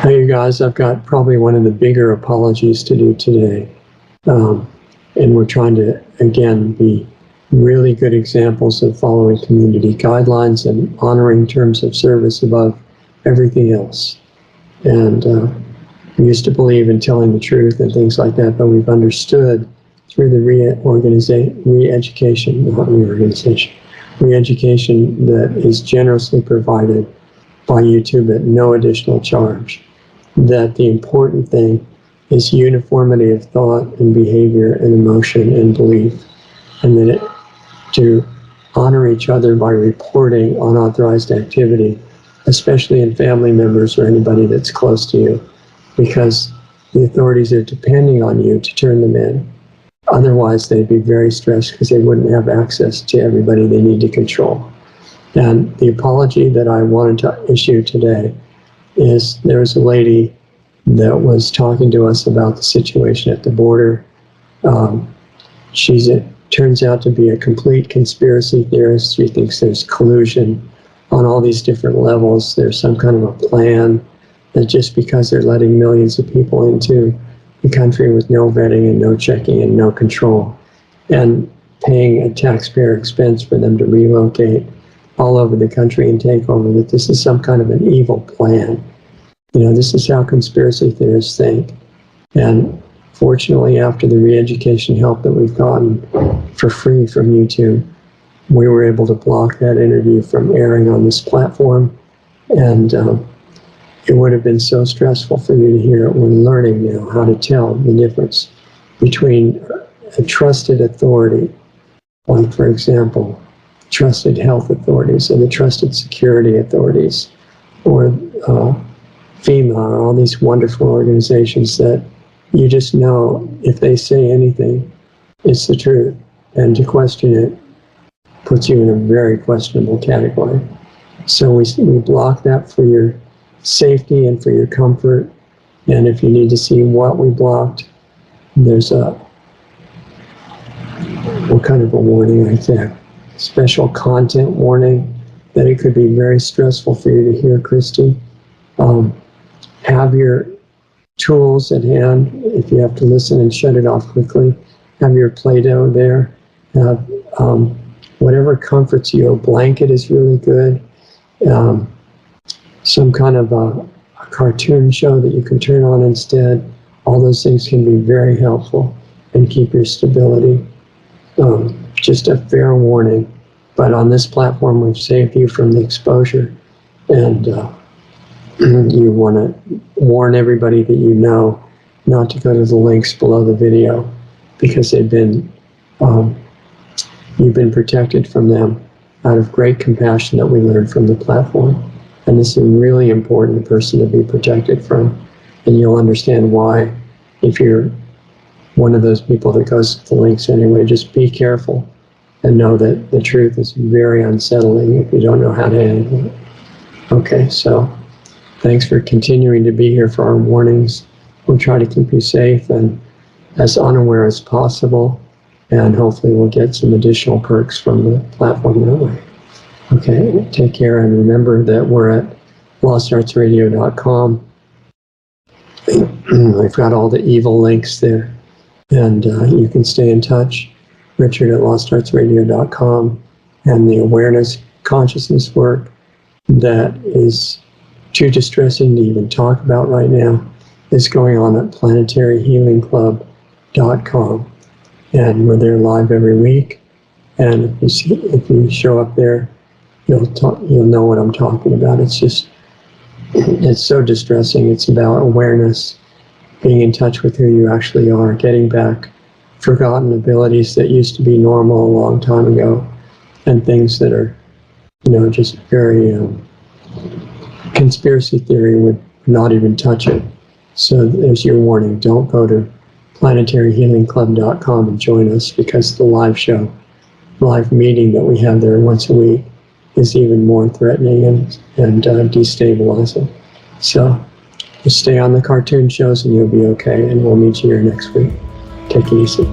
Hey, you guys, I've got probably one of the bigger apologies to do today. And we're trying to, again, be really good examples of following community guidelines and honoring terms of service above everything else. And we used to believe in telling the truth and things like that, but we've understood through the re-education that is generously provided by YouTube at no additional charge, that the important thing is uniformity of thought and behavior and emotion and belief, and that to honor each other by reporting unauthorized activity, especially in family members or anybody that's close to you, because the authorities are depending on you to turn them in. Otherwise, they'd be very stressed because they wouldn't have access to everybody they need to control. And the apology that I wanted to issue today is there was a lady that was talking to us about the situation at the border. It turns out to be a complete conspiracy theorist. She thinks there's collusion on all these different levels. There's some kind of a plan that just because they're letting millions of people into the country with no vetting and no checking and no control, and paying a taxpayer expense for them to relocate all over the country and take over, that this is some kind of an evil plan. You know, this is how conspiracy theorists think. And fortunately, after the re-education help that we've gotten for free from YouTube, we were able to block that interview from airing on this platform. And it would have been so stressful for you to hear it. We're learning now how to tell the difference between a trusted authority, like, for example, trusted health authorities and the trusted security authorities, or FEMA, or all these wonderful organizations that you just know if they say anything, it's the truth. And to question it puts you in a very questionable category. So we block that for your safety and for your comfort. And if you need to see what we blocked, there's what kind of a warning like that? Special content warning that it could be very stressful for you to hear, Christy. Have your tools at hand. If you have to listen and shut it off quickly, have your Play-Doh there. Have whatever comforts you. A blanket is really good. Some kind of a cartoon show that you can turn on instead. All those things can be very helpful and keep your stability. Just a fair warning. But on this platform, we've saved you from the exposure. And you want to warn everybody that you know not to go to the links below the video, because you've been protected from them out of great compassion that we learned from the platform. And this is a really important person to be protected from. And you'll understand why if you're one of those people that goes to the links anyway. Just be careful and know that the truth is very unsettling if you don't know how to handle it. Okay, so thanks for continuing to be here for our warnings. We'll try to keep you safe and as unaware as possible, and hopefully we'll get some additional perks from the platform that way. Okay, take care, and remember that we're at lostartsradio.com. I've got all the evil links there, and you can stay in touch. Richard at lostartsradio.com, and the awareness consciousness work that is too distressing to even talk about right now is going on at planetaryhealingclub.com, and we're there live every week. And if you show up there, you'll know what I'm talking about. It's so distressing. It's about awareness, being in touch with who you actually are, getting back forgotten abilities that used to be normal a long time ago, and things that are, just very conspiracy theory would not even touch it. So there's your warning. Don't go to planetaryhealingclub.com and join us, because the live meeting that we have there once a week is even more threatening and destabilizing. So just stay on the cartoon shows and you'll be okay, and we'll meet you here next week. Take it easy.